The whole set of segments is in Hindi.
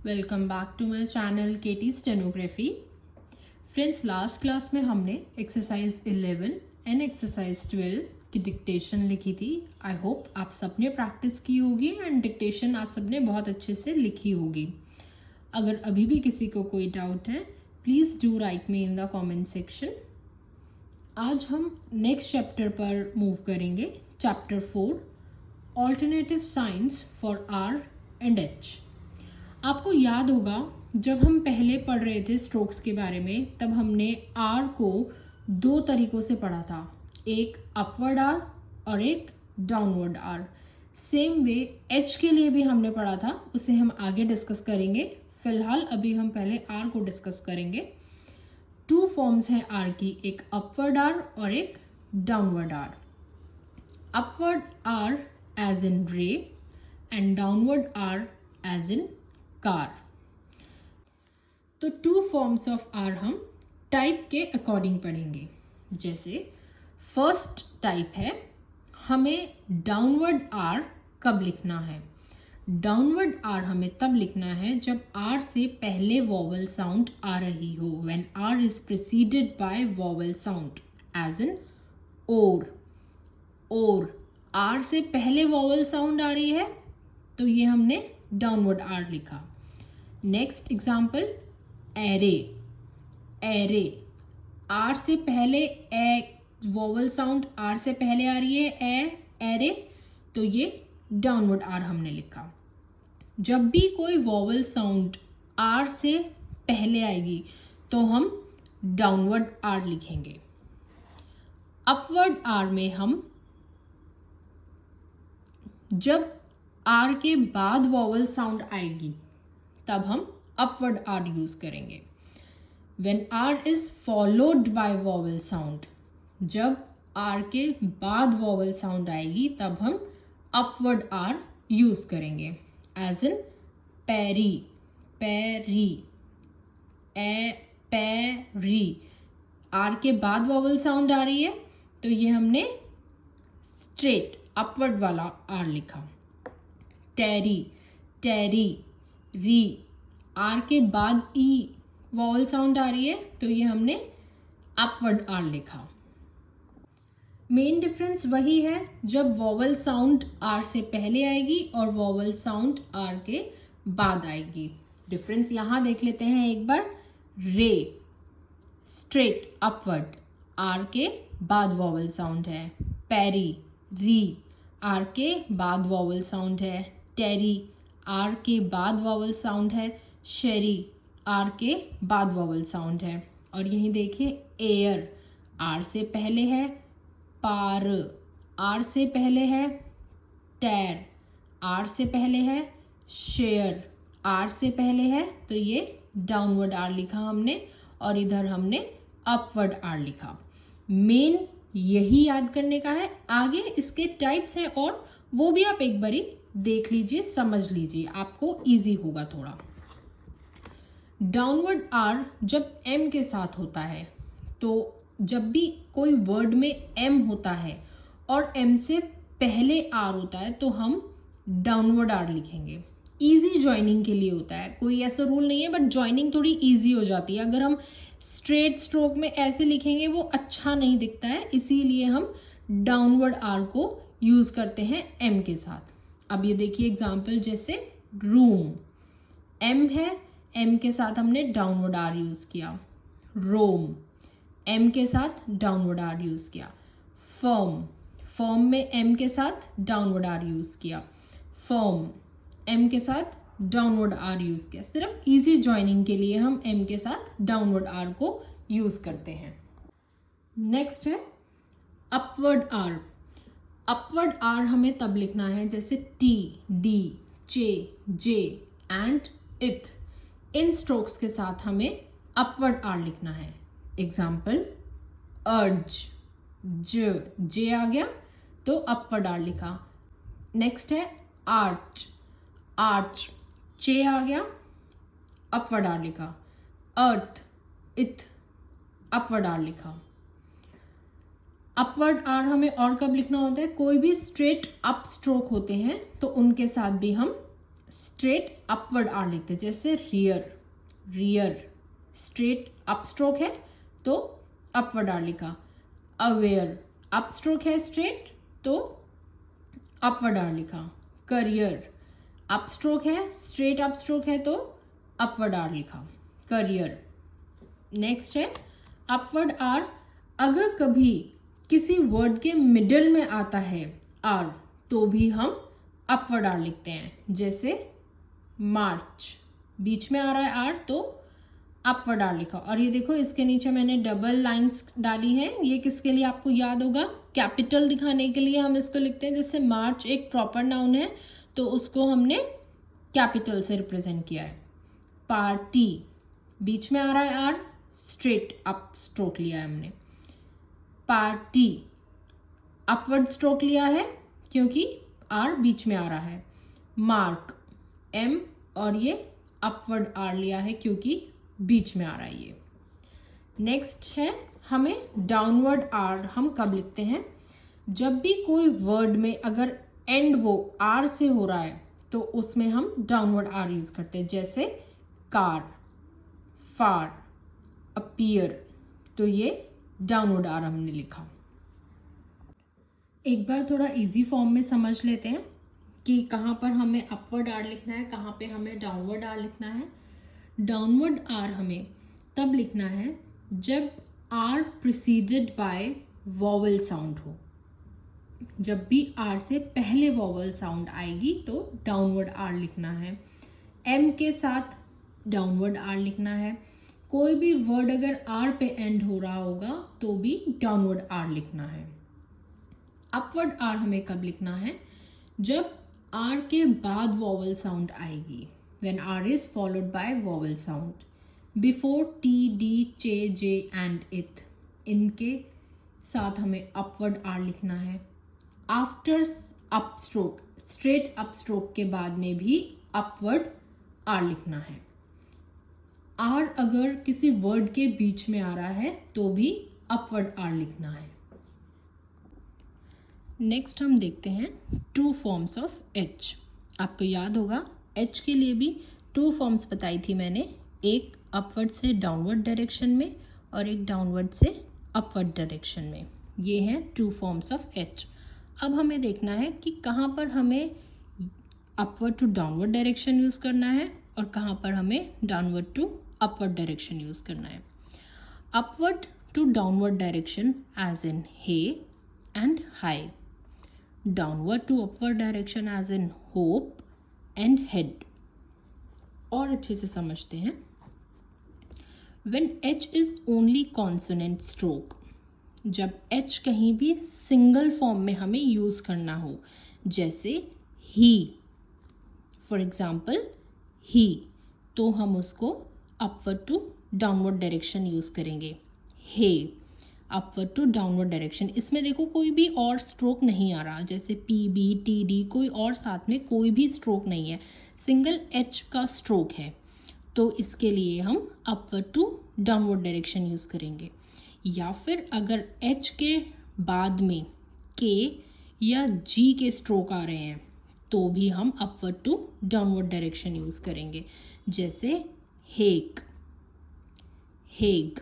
Welcome back to my channel KT stenography. Friends, last class में हमने एक्सरसाइज 11 एंड एक्सरसाइज 12 की डिक्टेशन लिखी थी। आई होप आप सबने प्रैक्टिस की होगी एंड डिक्टेशन आप सबने बहुत अच्छे से लिखी होगी। अगर अभी भी किसी को कोई डाउट है, please do write me in the comment section. आज हम नेक्स्ट चैप्टर पर मूव करेंगे, chapter 4, alternative science for R and H. आपको याद होगा जब हम पहले पढ़ रहे थे स्ट्रोक्स के बारे में, तब हमने आर को दो तरीक़ों से पढ़ा था, एक अपवर्ड आर और एक downward R. Same way H के लिए भी हमने पढ़ा था, उसे हम आगे डिस्कस करेंगे। फिलहाल अभी हम पहले आर को डिस्कस करेंगे। टू फॉर्म्स हैं आर की, एक अपवर्ड आर और एक downward R. Upward R as in ray and downward R as in car. तो टू फॉर्म्स ऑफ आर हम टाइप के अकॉर्डिंग पढ़ेंगे। जैसे फर्स्ट टाइप है, हमें डाउनवर्ड आर कब लिखना है? डाउनवर्ड आर हमें तब लिखना है जब आर से पहले वॉवल साउंड आ रही हो, when R is preceded by vowel sound, as in oar R से पहले वॉवल साउंड आ रही है तो ये हमने डाउनवर्ड आर लिखा। नेक्स्ट एग्जाम्पल, एरे आर से पहले वॉवल साउंड आर से पहले आ रही है, एरे, तो ये डाउनवर्ड आर हमने लिखा। जब भी कोई वॉवल साउंड आर से पहले आएगी तो हम डाउनवर्ड आर लिखेंगे। अपवर्ड आर में हम जब आर के बाद वॉवल साउंड आएगी तब हम अपवर्ड आर यूज करेंगे। When R is followed by vowel sound, जब आर के बाद वॉवल साउंड आएगी तब हम अपवर्ड आर यूज करेंगे। As in Perry, Perry, R के बाद वॉवल साउंड आ रही है तो ये हमने स्ट्रेट अपवर्ड वाला आर लिखा। टेरी, री, आर के बाद ई वॉवल साउंड आ रही है तो ये हमने अपवर्ड आर लिखा। मेन डिफरेंस वही है जब वॉवल साउंड आर से पहले आएगी और वॉवल साउंड आर के बाद आएगी। डिफरेंस यहाँ देख लेते हैं एक बार। रे स्ट्रेट अपवर्ड, आर के बाद वॉवल साउंड है। पैरी, री, आर के बाद वॉवल साउंड है। टेरी, आर के बाद वॉवल साउंड है। शेरी, आर के बाद वॉवल साउंड है। और यहीं देखिए, एयर आर से पहले है। पार आर से पहले है। टैर आर से पहले है। शेयर आर से पहले है तो ये डाउनवर्ड आर लिखा हमने और इधर हमने अपवर्ड आर लिखा। मेन यही याद करने का है। आगे इसके टाइप्स हैं और वो भी आप एक बारी देख लीजिए, समझ लीजिए, आपको इजी होगा थोड़ा। डाउनवर्ड आर जब एम के साथ होता है, तो जब भी कोई वर्ड में एम होता है और एम से पहले आर होता है तो हम डाउनवर्ड आर लिखेंगे। इजी ज्वाइनिंग के लिए होता है, कोई ऐसा रूल नहीं है, बट ज्वाइनिंग थोड़ी इजी हो जाती है। अगर हम स्ट्रेट स्ट्रोक में ऐसे लिखेंगे वो अच्छा नहीं दिखता है, इसीलिए हम डाउनवर्ड आर को यूज करते हैं एम के साथ। अब ये देखिए एग्जाम्पल, जैसे रूम, एम है, एम के साथ हमने डाउनवर्ड आर यूज किया। रोम, एम के साथ डाउनवर्ड आर यूज किया। फर्म में एम के साथ डाउनवर्ड आर यूज किया। फर्म, एम के साथ डाउनवर्ड आर यूज किया। सिर्फ इजी ज्वाइनिंग के लिए हम एम के साथ डाउनवर्ड आर को यूज करते हैं। नेक्स्ट है अपवर्ड आर। अपवर्ड आर हमें तब लिखना है जैसे टी, डी, जे एंड इथ, इन स्ट्रोक्स के साथ हमें अपवर्ड आर लिखना है। एग्जाम्पल, अर्ज, जे आ गया तो अपवर्ड आर लिखा। नेक्स्ट है आर्च, चे आ गया, अपवर्ड आर लिखा। अर्थ, इथ, अपवर्ड आर लिखा। अपवर्ड आर हमें और कब लिखना होता है? कोई भी स्ट्रेट अप स्ट्रोक होते हैं तो उनके साथ भी हम स्ट्रेट अपवर्ड आर लिखते हैं, जैसे rear, rear straight up stroke है तो अपवर्ड आर लिखा। अवेयर अप स्ट्रोक है स्ट्रेट तो अपवर्ड आर लिखा। करियर अप स्ट्रोक है स्ट्रेट अप स्ट्रोक है तो अपवर्ड आर लिखा, करियर। नेक्स्ट है अपवर्ड आर, अगर कभी किसी वर्ड के मिडल में आता है आर तो भी हम अपवर्ड आर लिखते हैं, जैसे मार्च बीच में आ रहा है आर तो अपवर्ड आर लिखा। और ये देखो इसके नीचे मैंने डबल लाइंस डाली हैं, ये किसके लिए आपको याद होगा, कैपिटल दिखाने के लिए हम इसको लिखते हैं। जैसे मार्च एक प्रॉपर नाउन है तो उसको हमने कैपिटल से रिप्रेजेंट किया है। पार्टी बीच में आ रहा है आर, स्ट्रेट अप स्ट्रोक लिया है हमने। पार्टी अपवर्ड स्ट्रोक लिया है क्योंकि आर बीच में आ रहा है। मार्क एम और ये अपवर्ड आर लिया है क्योंकि बीच में आ रहा है ये। नेक्स्ट है हमें डाउनवर्ड आर हम कब लिखते हैं, जब भी कोई वर्ड में अगर एंड वो आर से हो रहा है तो उसमें हम डाउनवर्ड आर यूज करते हैं, जैसे कार, फार, अपीयर, तो ये डाउनवर्ड आर हमने लिखा। एक बार थोड़ा इजी फॉर्म में समझ लेते हैं कि कहाँ पर हमें अपवर्ड आर लिखना है, कहाँ पे हमें डाउनवर्ड आर लिखना है। डाउनवर्ड आर हमें तब लिखना है जब R preceded by vowel sound हो। जब भी आर से पहले वॉवल साउंड आएगी तो डाउनवर्ड आर लिखना है। एम के साथ डाउनवर्ड आर लिखना है। कोई भी वर्ड अगर आर पे एंड हो रहा होगा तो भी डाउनवर्ड आर लिखना है। अपवर्ड आर हमें कब लिखना है, जब आर के बाद वॉवल साउंड आएगी, when R is followed by vowel sound. Before T, D, Ch, J and it, इनके साथ हमें upward R लिखना है। After up stroke, straight up stroke के बाद में भी upward R लिखना है। R अगर किसी word के बीच में आ रहा है तो भी upward R लिखना है। नेक्स्ट हम देखते हैं टू फॉर्म्स ऑफ H। आपको याद होगा H के लिए भी टू फॉर्म्स बताई थी मैंने, एक अपवर्ड से डाउनवर्ड डायरेक्शन में और एक डाउनवर्ड से अपवर्ड डायरेक्शन में। ये हैं टू फॉर्म्स ऑफ H। अब हमें देखना है कि कहाँ पर हमें upward to downward direction use करना है और कहाँ पर हमें downward to upward direction use करना है। Upward to downward direction as in hay and high, downward to upward direction as in hope and head. और अच्छे से समझते हैं, when H is only consonant stroke, जब H कहीं भी सिंगल फॉर्म में हमें यूज़ करना हो, जैसे he, फॉर एग्जाम्पल he, तो हम उसको upward to downward direction use करेंगे। Hay upward to downward direction, इसमें देखो कोई भी और स्ट्रोक नहीं आ रहा, जैसे पी बी टी डी, कोई और साथ में कोई भी स्ट्रोक नहीं है, सिंगल एच का स्ट्रोक है, तो इसके लिए हम upward to downward direction use करेंगे। या फिर अगर एच के बाद में के या जी के स्ट्रोक आ रहे हैं तो भी हम upward to downward direction use करेंगे, जैसे हेक, हेग,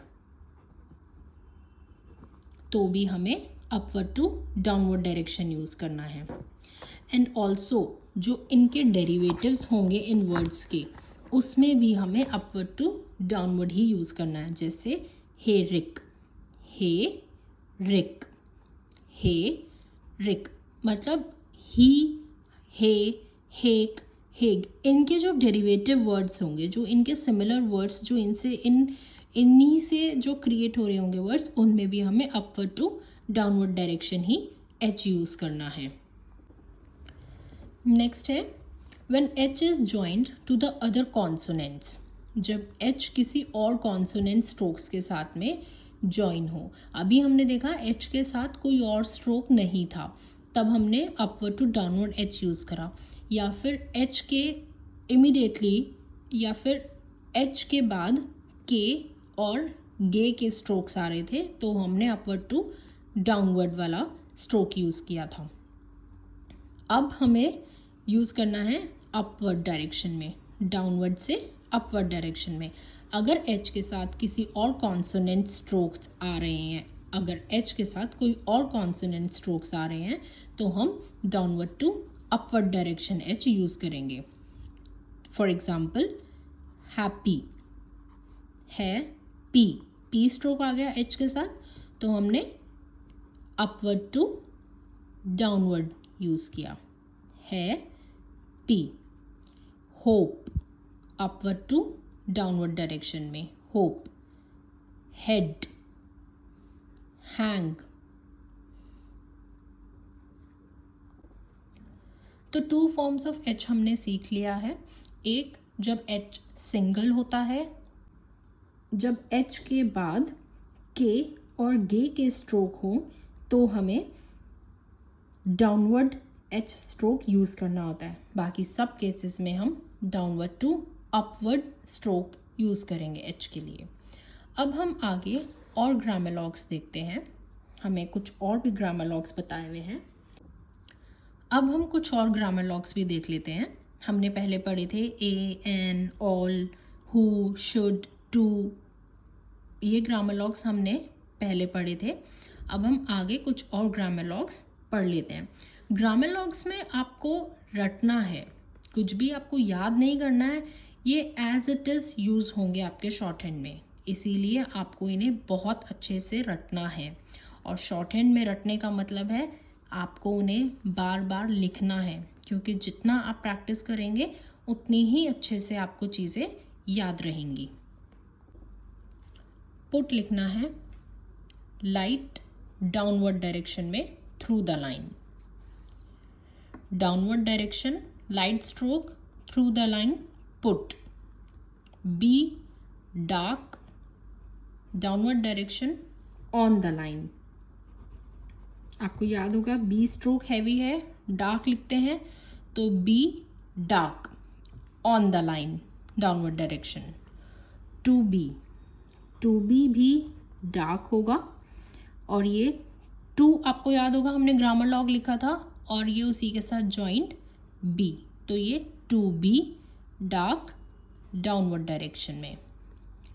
तो भी हमें upward to downward direction use करना है। एंड ऑल्सो जो इनके डेरिवेटिव्स होंगे इन वर्ड्स के, उसमें भी हमें अपवर्ड टू डाउनवर्ड ही यूज़ करना है, जैसे हे रिक, हे रिक, हे रिक, मतलब ही, हे, हेक, हेग, इनके जो डेरिवेटिव वर्ड्स होंगे, जो इनके सिमिलर वर्ड्स जो इनसे इन्हीं से जो क्रिएट हो रहे होंगे वर्ड्स, उनमें भी हमें अपवर्ड टू डाउनवर्ड डायरेक्शन ही एच यूज़ करना है। नेक्स्ट है when H is joined to the other consonants, जब H किसी और कॉन्सोनेंट स्ट्रोक्स के साथ में जॉइन हो। अभी हमने देखा H के साथ कोई और स्ट्रोक नहीं था, तब हमने upward to downward H use करा, या फिर H के इमीडिएटली या फिर H के बाद के और गे के स्ट्रोक्स आ रहे थे तो हमने अपवर्ड टू डाउनवर्ड वाला स्ट्रोक यूज़ किया था। अब हमें यूज़ करना है अपवर्ड डायरेक्शन में, डाउनवर्ड से अपवर्ड डायरेक्शन में। अगर एच के साथ किसी और कॉन्सोनेंट स्ट्रोक्स आ रहे हैं, अगर एच के साथ कोई और कॉन्सोनेंट स्ट्रोक्स आ रहे हैं तो हम downward to upward direction H use करेंगे। फॉर एग्जाम्पल हैप्पी है पी, पी स्ट्रोक आ गया एच के साथ तो हमने अपवर्ड टू डाउनवर्ड यूज़ किया, है P. Hope upward to downward direction में, होप। Head, hang. तो 2 फॉर्म्स ऑफ एच हमने सीख लिया है। एक, जब एच सिंगल होता है, जब एच के बाद के और गे के स्ट्रोक हो तो हमें डाउनवर्ड एच स्ट्रोक यूज़ करना होता है। बाकी सब केसेस में हम downward to upward stroke use करेंगे एच के लिए। अब हम आगे और ग्रामर देखते हैं। हमें कुछ और भी ग्रामर बताए हुए हैं। अब हम कुछ और ग्रामर भी देख लेते हैं। हमने पहले पढ़े थे a, an, all, who, should, to, ये ग्रामर हमने पहले पढ़े थे। अब हम आगे कुछ और ग्रामर पढ़ लेते हैं। ग्रामर में आपको रटना है, कुछ भी आपको याद नहीं करना है। ये एज इट इज़ यूज़ होंगे आपके शॉर्ट हैंड में, इसीलिए आपको इन्हें बहुत अच्छे से रटना है। और शॉर्ट हैंड में रटने का मतलब है आपको उन्हें बार बार लिखना है, क्योंकि जितना आप प्रैक्टिस करेंगे उतनी ही अच्छे से आपको चीज़ें याद रहेंगी। पुट लिखना है लाइट डाउनवर्ड डायरेक्शन में through the line. Downward direction light stroke through the line put. B dark downward direction on the line. आपको याद होगा बी स्ट्रोक हैवी है, डार्क लिखते हैं तो B dark on the line downward direction. Two B भी डार्क होगा और ये टू आपको याद होगा हमने ग्रामर लॉग लिखा था और ये उसी के साथ जॉइंट बी, तो ये to B dark downward direction में।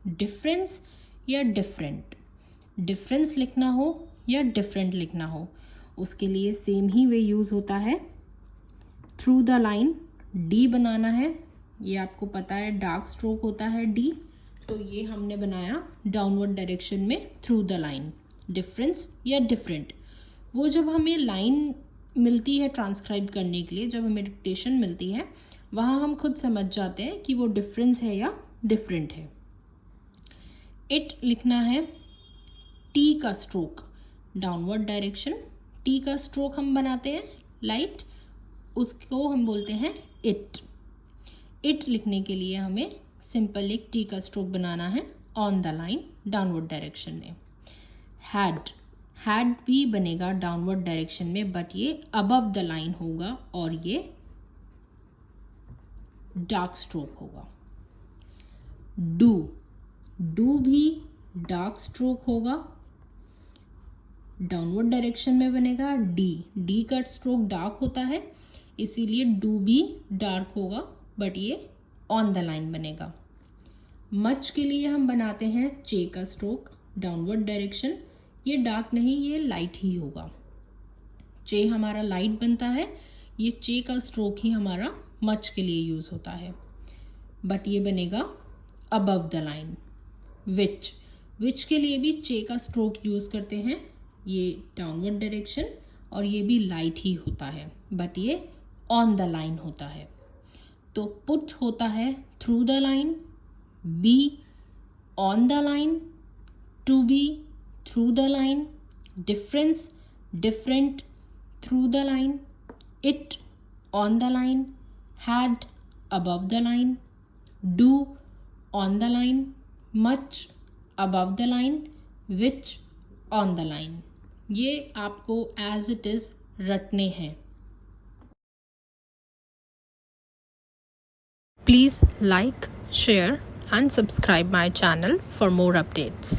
डिफरेंस या डिफरेंट, डिफरेंस लिखना हो या डिफरेंट लिखना हो उसके लिए सेम ही वे यूज़ होता है। थ्रू द लाइन डी बनाना है, ये आपको पता है डार्क स्ट्रोक होता है डी, तो ये हमने बनाया डाउनवर्ड डायरेक्शन में थ्रू द लाइन। डिफरेंस या डिफरेंट, वो जब हमें लाइन मिलती है ट्रांसक्राइब करने के लिए, जब हमें डिक्टेशन मिलती है वहाँ हम खुद समझ जाते हैं कि वो डिफरेंस है या डिफरेंट है। इट लिखना है टी का स्ट्रोक डाउनवर्ड डायरेक्शन, टी का स्ट्रोक हम बनाते हैं लाइट, उसको हम बोलते हैं इट। इट लिखने के लिए हमें सिंपल एक टी का स्ट्रोक बनाना है on the line downward direction में। हैड भी बनेगा डाउनवर्ड डायरेक्शन में, बट ये अबव द लाइन होगा और ये डार्क स्ट्रोक होगा। डू भी डार्क स्ट्रोक होगा, डाउनवर्ड डायरेक्शन में बनेगा डी का स्ट्रोक डार्क होता है इसीलिए डू भी डार्क होगा, बट ये ऑन द लाइन बनेगा। मच के लिए हम बनाते हैं चे का स्ट्रोक डाउनवर्ड डायरेक्शन, ये डार्क नहीं ये लाइट ही होगा। चे हमारा लाइट बनता है, ये चे का स्ट्रोक ही हमारा मच के लिए यूज़ होता है, बट ये बनेगा अबव द लाइन। विच के लिए भी चे का स्ट्रोक यूज़ करते हैं, ये डाउनवर्ड डायरेक्शन और ये भी लाइट ही होता है, बट ये ऑन द लाइन होता है। तो पुट होता है through the line, B on the line, to B through the line, difference different through the line, it on the line, had above the line, do on the line, much above the line, which on the line. ये आपको एज इट इज़ रटने हैं। Please like, share and subscribe my channel for more updates.